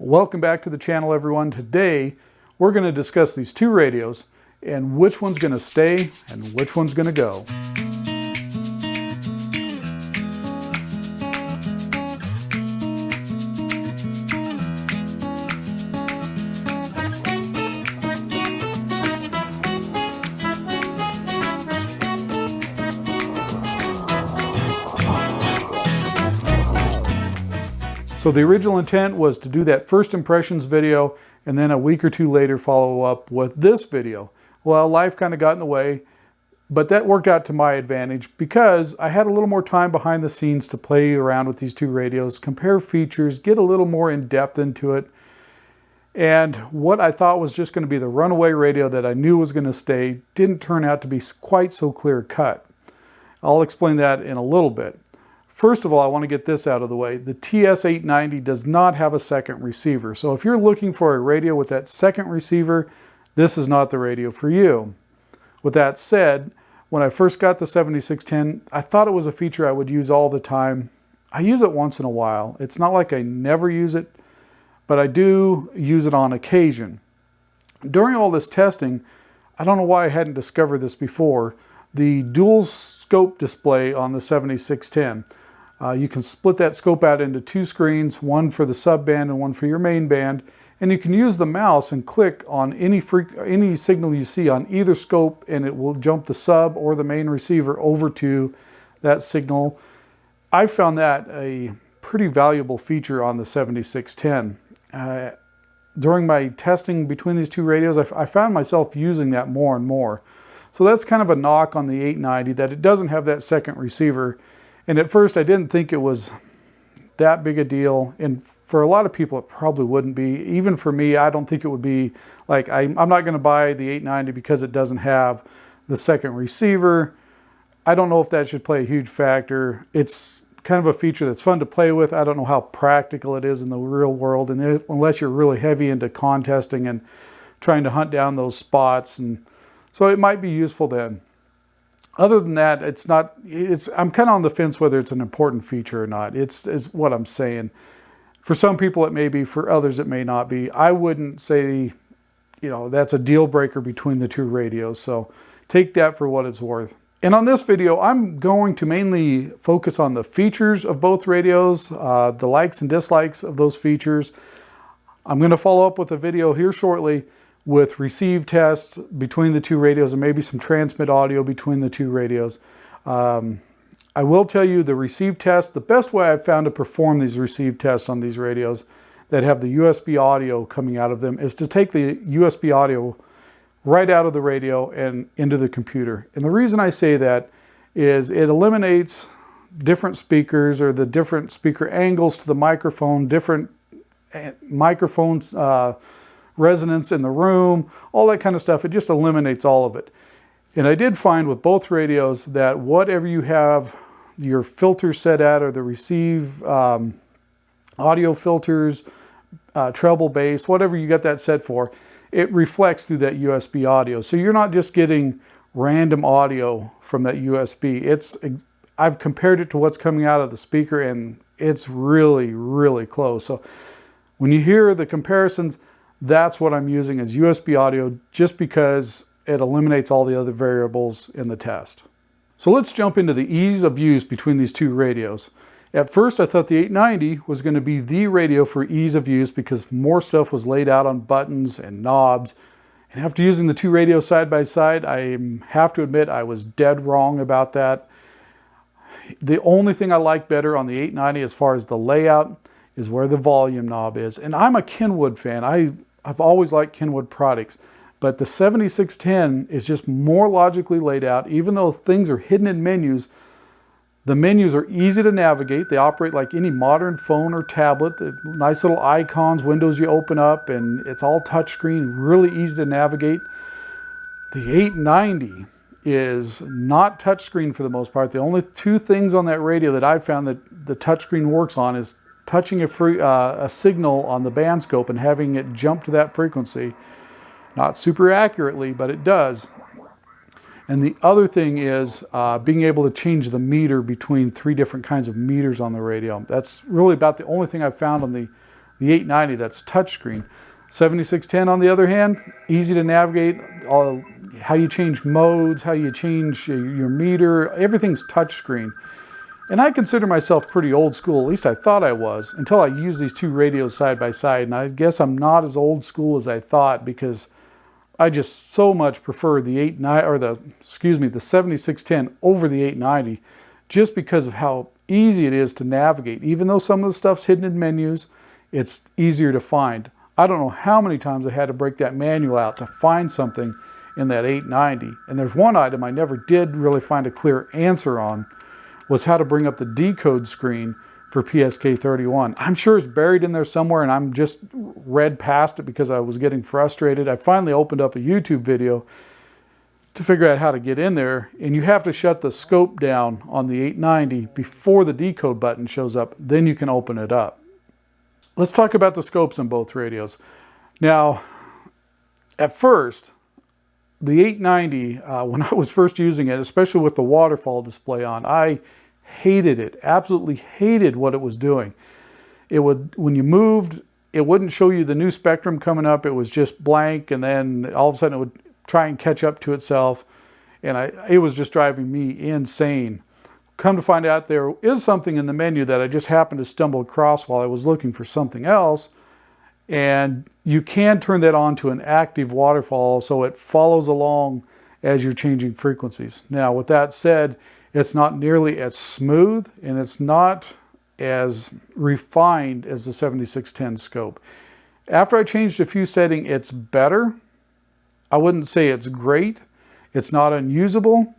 Welcome back to the channel, everyone. Today we're going to discuss these two radios and which one's going to stay and which one's going to go. So the original intent was to do that first impressions video and then a week or two later follow up with this video. Well, life kind of got in the way, but that worked out to my advantage because I had a little more time behind the scenes to play around with these two radios, compare features, get a little more in depth into it. And what I thought was just going to be the runaway radio that I knew was going to stay didn't turn out to be quite so clear cut. I'll explain that in a little bit. First of all, I want to get this out of the way. The TS-890 does not have a second receiver. So if you're looking for a radio with that second receiver, this is not the radio for you. With that said, when I first got the 7610, I thought it was a feature I would use all the time. I use it once in a while. It's not like I never use it, but I do use it on occasion. During all this testing, I don't know why I hadn't discovered this before, the dual scope display on the 7610. You can split that scope out into two screens, one for the subband and one for your main band, and you can use the mouse and click on any signal you see on either scope and it will jump the sub or the main receiver over to that signal. I found that a pretty valuable feature on the 7610. During my testing between these two radios, I found myself using that more and more. So that's kind of a knock on the 890, that it doesn't have that second receiver. And at first I didn't think it was that big a deal. And for a lot of people it probably wouldn't be. Even for me, I don't think it would be like, I'm not going to buy the 890 because it doesn't have the second receiver. I don't know if that should play a huge factor. It's kind of a feature that's fun to play with. I don't know how practical it is in the real world, and unless you're really heavy into contesting and trying to hunt down those spots. And so it might be useful then. Other than that, I'm kind of on the fence whether it's an important feature or not. It's what I'm saying. For some people it may be, for others it may not be. I wouldn't say, that's a deal breaker between the two radios. So take that for what it's worth. And on this video, I'm going to mainly focus on the features of both radios, the likes and dislikes of those features. I'm going to follow up with a video here shortly with receive tests between the two radios and maybe some transmit audio between the two radios. I will tell you the receive test, the best way I've found to perform these receive tests on these radios that have the USB audio coming out of them is to take the USB audio right out of the radio and into the computer. And the reason I say that is it eliminates different speakers or the different speaker angles to the microphone, different microphones, resonance in the room, all that kind of stuff. It just eliminates all of it. And I did find with both radios that whatever you have your filter set at, or the receive audio filters, treble bass, whatever you got that set for, it reflects through that USB audio. So you're not just getting random audio from that USB. I've compared it to what's coming out of the speaker, and it's really, really close. So when you hear the comparisons, that's what I'm using as USB audio, just because it eliminates all the other variables in the test. So let's jump into the ease of use between these two radios. At first I thought the 890 was going to be the radio for ease of use because more stuff was laid out on buttons and knobs. And after using the two radios side by side, I have to admit I was dead wrong about that. The only thing I like better on the 890 as far as the layout is where the volume knob is. And I'm a Kenwood fan. I've always liked Kenwood products, but the 7610 is just more logically laid out. Even though things are hidden in menus, the menus are easy to navigate. They operate like any modern phone or tablet. The nice little icons, windows you open up, and it's all touchscreen, really easy to navigate. The 890 is not touchscreen for the most part. The only two things on that radio that I've found that the touchscreen works on is touching a signal on the band scope and having it jump to that frequency. Not super accurately, but it does. And the other thing is being able to change the meter between three different kinds of meters on the radio. That's really about the only thing I've found on the The 890, that's touchscreen. 7610 on the other hand, easy to navigate, how you change modes, how you change your meter, everything's touchscreen. And I consider myself pretty old school, at least I thought I was, until I used these two radios side by side. And I guess I'm not as old school as I thought, because I just so much prefer the 7610 over the 890, just because of how easy it is to navigate. Even though some of the stuff's hidden in menus, it's easier to find. I don't know how many times I had to break that manual out to find something in that 890. And there's one item I never did really find a clear answer on, was how to bring up the decode screen for PSK31. I'm sure it's buried in there somewhere, and I'm just read past it because I was getting frustrated. I finally opened up a YouTube video to figure out how to get in there, and you have to shut the scope down on the 890 before the decode button shows up. Then you can open it up. Let's talk about the scopes on both radios. Now, at first, the 890, when I was first using it, especially with the waterfall display on, I hated it, absolutely hated what it was doing. It would, when you moved, it wouldn't show you the new spectrum coming up. It was just blank, and then all of a sudden it would try and catch up to itself, and it was just driving me insane. Come to find out, there is something in the menu that I just happened to stumble across while I was looking for something else, and you can turn that on to an active waterfall so it follows along as you're changing frequencies. Now, with that said, it's not nearly as smooth, and it's not as refined as the 7610 scope. After I changed a few settings, it's better. I wouldn't say it's great. It's not unusable.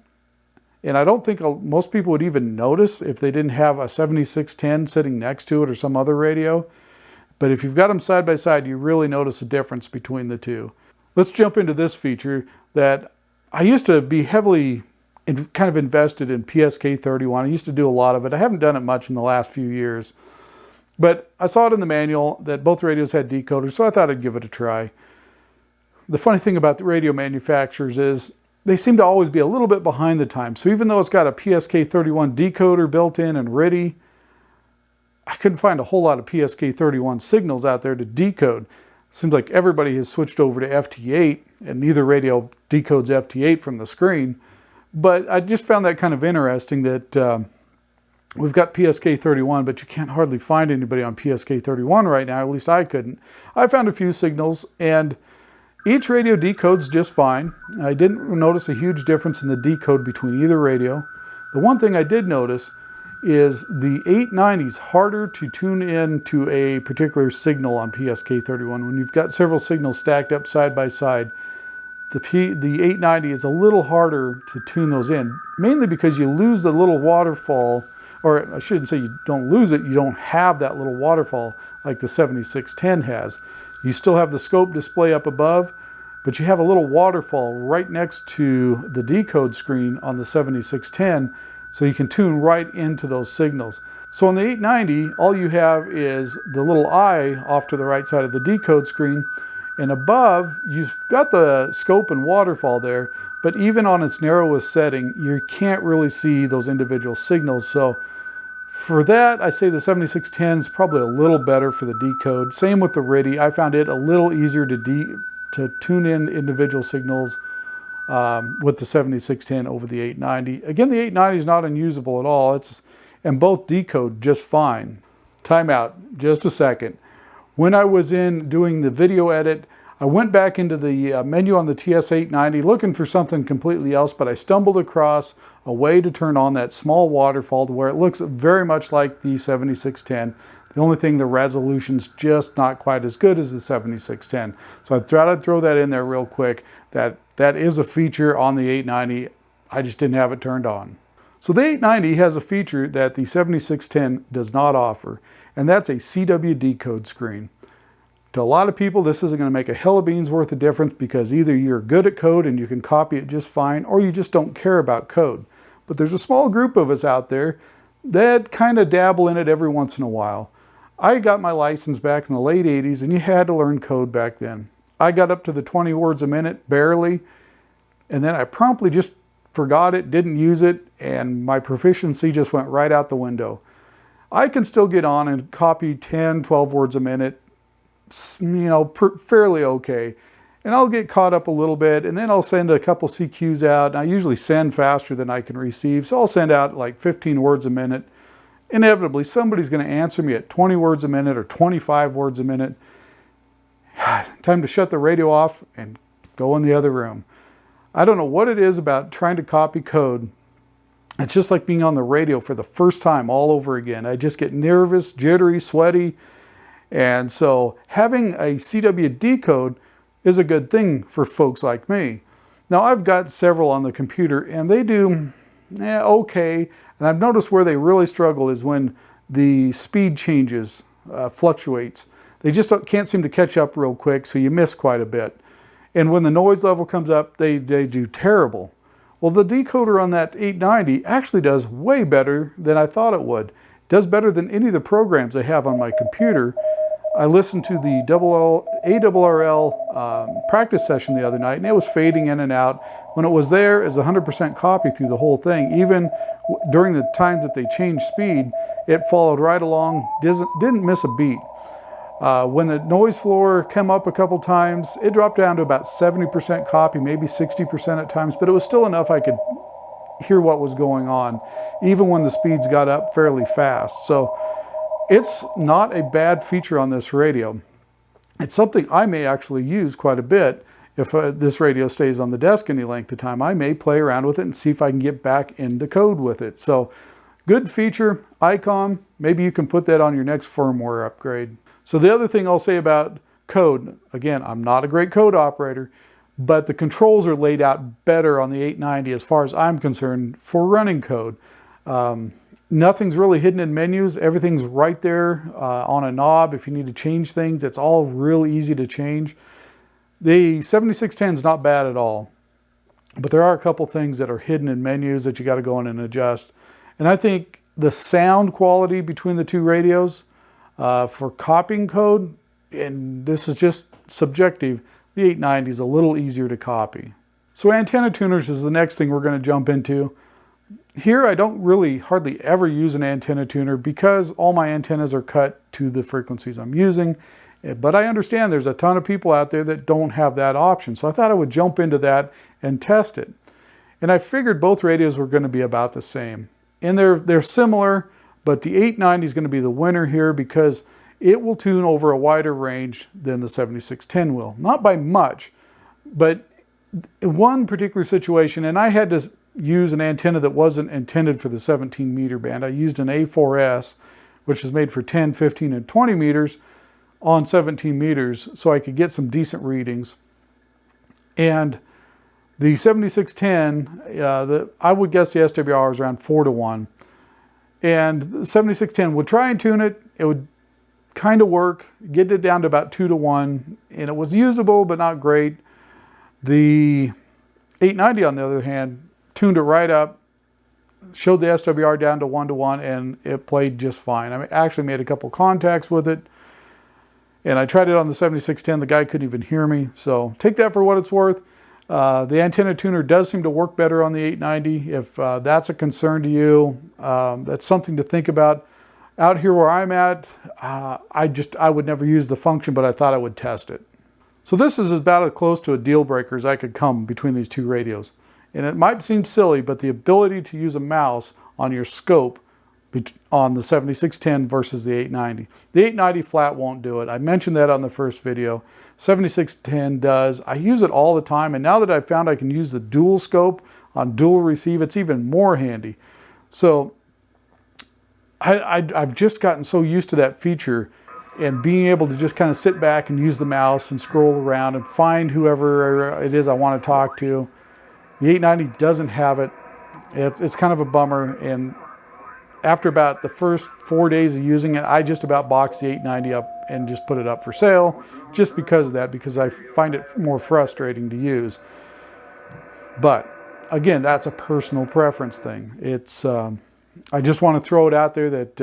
And I don't think most people would even notice if they didn't have a 7610 sitting next to it or some other radio. But if you've got them side by side, you really notice a difference between the two. Let's jump into this feature that I used to be heavily kind of invested in PSK31. I used to do a lot of it. I haven't done it much in the last few years. But I saw it in the manual that both radios had decoders, so I thought I'd give it a try. The funny thing about the radio manufacturers is they seem to always be a little bit behind the times. So even though it's got a PSK31 decoder built in and ready, I couldn't find a whole lot of PSK31 signals out there to decode. Seems like everybody has switched over to FT8, and neither radio decodes FT8 from the screen. But I just found that kind of interesting that we've got PSK31, but you can't hardly find anybody on PSK31 right now. At least I couldn't. I found a few signals, and each radio decodes just fine. I didn't notice a huge difference in the decode between either radio. The one thing I did notice is the 890 is harder to tune in to a particular signal on PSK31. When you've got several signals stacked up side by side, the 890 is a little harder to tune those in, mainly because you lose the little waterfall, or I shouldn't say you don't lose it, you don't have that little waterfall like the 7610 has. You still have the scope display up above, but you have a little waterfall right next to the decode screen on the 7610, so you can tune right into those signals. So on the 890, all you have is the little eye off to the right side of the decode screen, and above, you've got the scope and waterfall there, but even on its narrowest setting, you can't really see those individual signals. So for that, I say the 7610 is probably a little better for the decode. Same with the RIDI. I found it a little easier to tune in individual signals with the 7610 over the 890. Again, the 890 is not unusable at all. And both decode just fine. Time out, just a second. When I was in doing the video edit, I went back into the menu on the TS-890 looking for something completely else, but I stumbled across a way to turn on that small waterfall to where it looks very much like the 7610. The only thing, the resolution's just not quite as good as the 7610. So I thought I'd throw that in there real quick. That is a feature on the 890. I just didn't have it turned on. So the 890 has a feature that the 7610 does not offer, and that's a CW decode screen. To a lot of people, this isn't going to make a hill of beans worth of difference because either you're good at code and you can copy it just fine, or you just don't care about code. But there's a small group of us out there that kind of dabble in it every once in a while. I got my license back in the late 80s, and you had to learn code back then. I got up to the 20 words a minute, barely, and then I promptly just forgot it, didn't use it, and my proficiency just went right out the window. I can still get on and copy 10, 12 words a minute fairly okay. And I'll get caught up a little bit, and then I'll send a couple CQs out. And I usually send faster than I can receive, so I'll send out like 15 words a minute. Inevitably, somebody's going to answer me at 20 words a minute or 25 words a minute. Time to shut the radio off and go in the other room. I don't know what it is about trying to copy code. It's just like being on the radio for the first time all over again. I just get nervous, jittery, sweaty. And so having a CW decode is a good thing for folks like me. Now, I've got several on the computer, and they do okay. And I've noticed where they really struggle is when the speed changes, fluctuates. They just can't seem to catch up real quick, so you miss quite a bit. And when the noise level comes up, they do terrible. Well, the decoder on that 890 actually does way better than I thought it would. It does better than any of the programs I have on my computer. I listened to the ARRL practice session the other night, and it was fading in and out. When it was there, it's 100% copy through the whole thing. Even during the times that they changed speed, it followed right along, didn't miss a beat. When the noise floor came up a couple times, it dropped down to about 70% copy, maybe 60% at times, but it was still enough I could hear what was going on, even when the speeds got up fairly fast. So it's not a bad feature on this radio. It's something I may actually use quite a bit. If this radio stays on the desk any length of time, I may play around with it and see if I can get back into code with it. So good feature, Icom. Maybe you can put that on your next firmware upgrade. So the other thing I'll say about code, again, I'm not a great code operator, but the controls are laid out better on the 890 as far as I'm concerned for running code. Nothing's really hidden in menus. Everything's right there on a knob. If you need to change things, it's all real easy to change. The 7610 is not bad at all, but there are a couple things that are hidden in menus that you got to go in and adjust. And I think the sound quality between the two radios for copying code, and this is just subjective, the 890 is a little easier to copy. So antenna tuners is the next thing we're going to jump into. Here I don't really hardly ever use an antenna tuner because all my antennas are cut to the frequencies I'm using. But I understand there's a ton of people out there that don't have that option. So I thought I would jump into that and test it. And I figured both radios were going to be about the same. And they're similar, but the 890 is going to be the winner here because it will tune over a wider range than the 7610 will. Not by much, but in one particular situation, and I had to use an antenna that wasn't intended for the 17 meter band. I used an A4S, which is made for 10, 15, and 20 meters on 17 meters, so I could get some decent readings. And the 7610, I would guess the SWR is around 4-to-1. And the 7610 would try and tune it. It would kind of work, get it down to about 2-to-1, and it was usable, but not great. The 890, on the other hand, tuned it right up, showed the SWR down to 1-to-1, and it played just fine. I actually made a couple contacts with it, and I tried it on the 7610. The guy couldn't even hear me, so take that for what it's worth. The antenna tuner does seem to work better on the 890. If that's a concern to you, that's something to think about. Out here where I'm at, I would never use the function, but I thought I would test it. So this is about as close to a deal breaker as I could come between these two radios. And it might seem silly, but the ability to use a mouse on your scope on the 7610 versus the 890. The 890 flat won't do it. I mentioned that on the first video. 7610 does. I use it all the time, and now that I've found I can use the dual scope on dual receive, it's even more handy. So I've just gotten so used to that feature and being able to just kind of sit back and use the mouse and scroll around and find whoever it is I want to talk to. The 890 doesn't have it. It's kind of a bummer, and after about the first 4 days of using it, I just about boxed the 890 up and just put it up for sale just because of that, because I find it more frustrating to use. But again, that's a personal preference thing. It's I just want to throw it out there that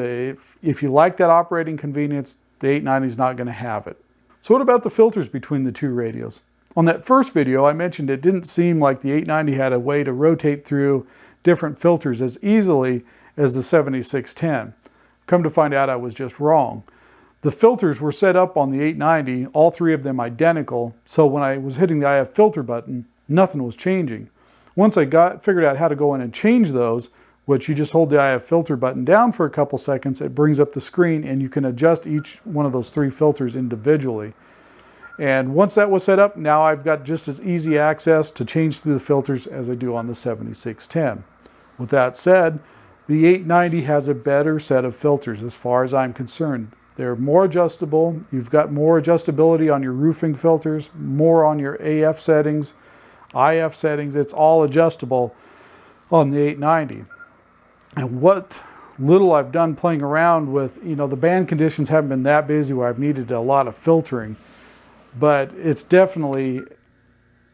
if you like that operating convenience, the 890 is not going to have it. So what about the filters between the two radios? On that first video, I mentioned it didn't seem like the 890 had a way to rotate through different filters as easily as the 7610. Come to find out I was just wrong. The filters were set up on the 890, all three of them identical, so when I was hitting the IF filter button, nothing was changing. Once I figured out how to go in and change those, which you just hold the IF filter button down for a couple seconds, it brings up the screen and you can adjust each one of those three filters individually. And once that was set up, now I've got just as easy access to change through the filters as I do on the 7610. With that said, the 890 has a better set of filters as far as I'm concerned. They're more adjustable. You've got more adjustability on your roofing filters, more on your AF settings, IF settings. It's all adjustable on the 890. And what little I've done playing around with, the band conditions haven't been that busy where I've needed a lot of filtering, but it's definitely,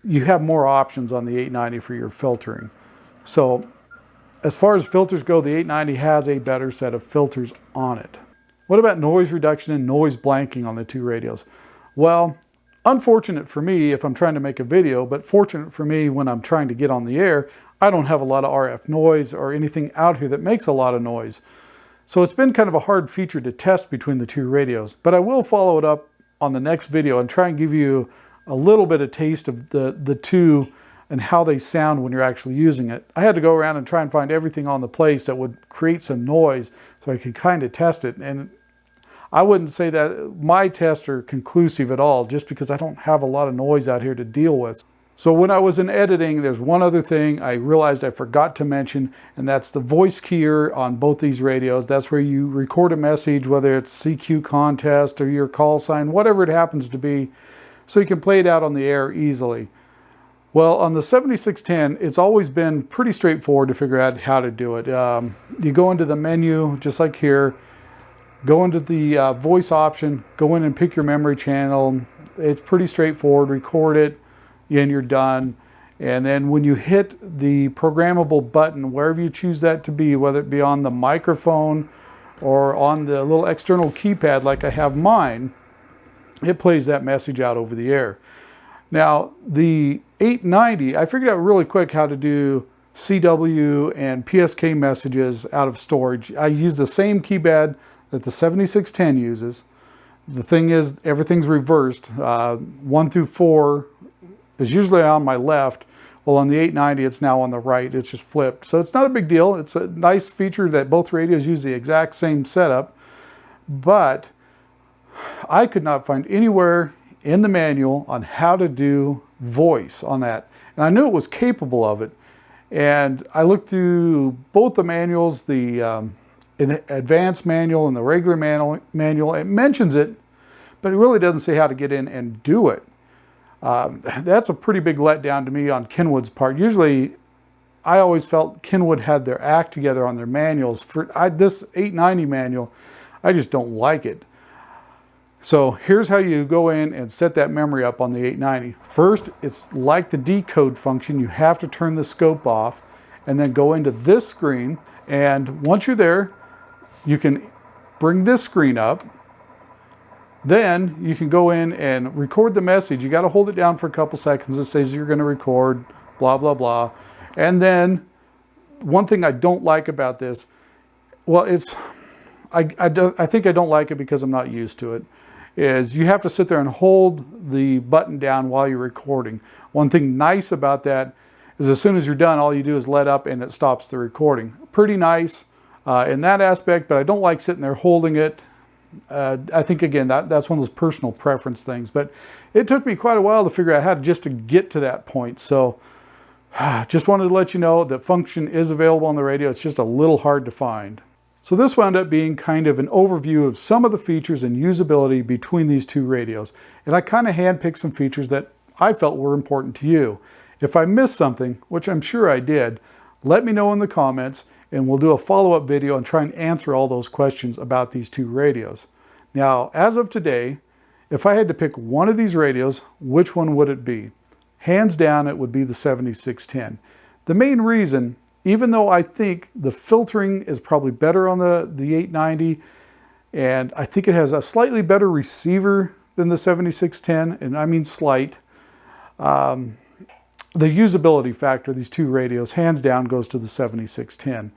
you have more options on the 890 for your filtering. So as far as filters go, the 890 has a better set of filters on it. What about noise reduction and noise blanking on the two radios? Well, unfortunate for me if I'm trying to make a video, but fortunate for me when I'm trying to get on the air, I don't have a lot of RF noise or anything out here that makes a lot of noise. So it's been kind of a hard feature to test between the two radios, but I will follow it up on the next video and try and give you a little bit of taste of the two and how they sound when you're actually using it. I had to go around and try and find everything on the place that would create some noise so I could kind of test it. And I wouldn't say that my tests are conclusive at all, just because I don't have a lot of noise out here to deal with. So when I was in editing, there's one other thing I realized I forgot to mention, and that's the voice keyer on both these radios. That's where you record a message, whether it's CQ contest or your call sign, whatever it happens to be, so you can play it out on the air easily. Well, on the 7610, it's always been pretty straightforward to figure out how to do it. You go into the menu, just like here, go into the voice option, go in and pick your memory channel. It's pretty straightforward, record it, and you're done. And then when you hit the programmable button, wherever you choose that to be, whether it be on the microphone or on the little external keypad like I have mine, it plays that message out over the air. Now, the 890, I figured out really quick how to do CW and PSK messages out of storage. I use the same keypad that the 7610 uses. The thing is, everything's reversed. 1 through 4 is usually on my left. Well, on the 890, it's now on the right. It's just flipped. So it's not a big deal. It's a nice feature that both radios use the exact same setup. But I could not find anywhere in the manual on how to do voice on that. And I knew it was capable of it. And I looked through both the manuals, the advanced manual and the regular manual. It mentions it, but it really doesn't say how to get in and do it. That's a pretty big letdown to me on Kenwood's part. Usually, I always felt Kenwood had their act together on their manuals. For this 890 manual, I just don't like it. So here's how you go in and set that memory up on the 890. First, it's like the decode function. You have to turn the scope off and then go into this screen. And once you're there, you can bring this screen up. Then you can go in and record the message. You got to hold it down for a couple seconds. It says you're going to record, blah, blah, blah. And then one thing I don't like about this, well, I think I don't like it because I'm not used to it, is you have to sit there and hold the button down while you're recording. One thing nice about that is as soon as you're done, all you do is let up and it stops the recording. Pretty nice in that aspect, but I don't like sitting there holding it. I think, again, that's one of those personal preference things. But it took me quite a while to figure out how to get to that point. So just wanted to let you know that function is available on the radio. It's just a little hard to find. So this wound up being kind of an overview of some of the features and usability between these two radios. And I kind of handpicked some features that I felt were important to you. If I missed something, which I'm sure I did, let me know in the comments and we'll do a follow-up video and try and answer all those questions about these two radios. Now, as of today, if I had to pick one of these radios, which one would it be? Hands down, it would be the 7610. The main reason, even though I think the filtering is probably better on the 890, and I think it has a slightly better receiver than the 7610, and I mean slight, the usability factor of these two radios, hands down, goes to the 7610.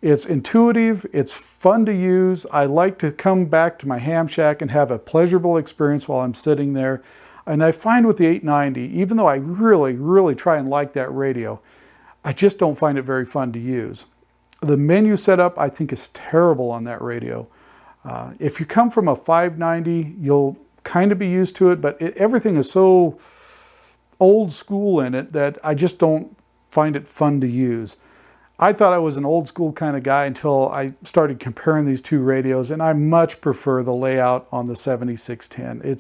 It's intuitive, it's fun to use. I like to come back to my ham shack and have a pleasurable experience while I'm sitting there. And I find with the 890, even though I really try and like that radio, I just don't find it very fun to use. The menu setup I think is terrible on that radio. If you come from a 590, you'll kind of be used to it, but everything is so old school in it that I just don't find it fun to use. I thought I was an old school kind of guy until I started comparing these two radios, and I much prefer the layout on the 7610.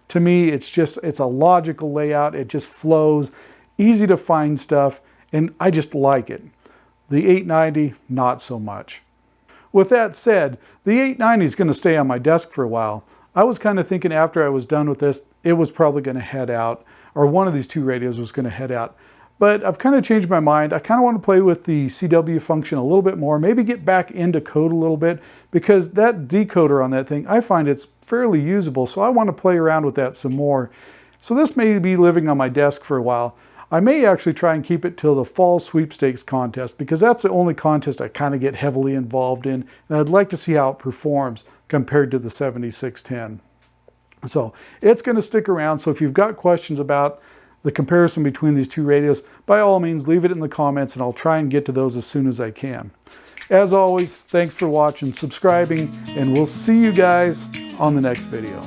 To me, it's a logical layout. It just flows, easy to find stuff, and I just like it. The 890, not so much. With that said, the 890 is going to stay on my desk for a while. I was kind of thinking after I was done with this, it was probably going to head out, or one of these two radios was going to head out. But I've kind of changed my mind. I kind of want to play with the CW function a little bit more, maybe get back into code a little bit, because that decoder on that thing, I find it's fairly usable, so I want to play around with that some more. So this may be living on my desk for a while. I may actually try and keep it till the fall sweepstakes contest, because that's the only contest I kind of get heavily involved in, and I'd like to see how it performs compared to the 7610. So it's going to stick around, so if you've got questions about the comparison between these two radios, by all means, leave it in the comments and I'll try and get to those as soon as I can. As always, thanks for watching, subscribing, and we'll see you guys on the next video.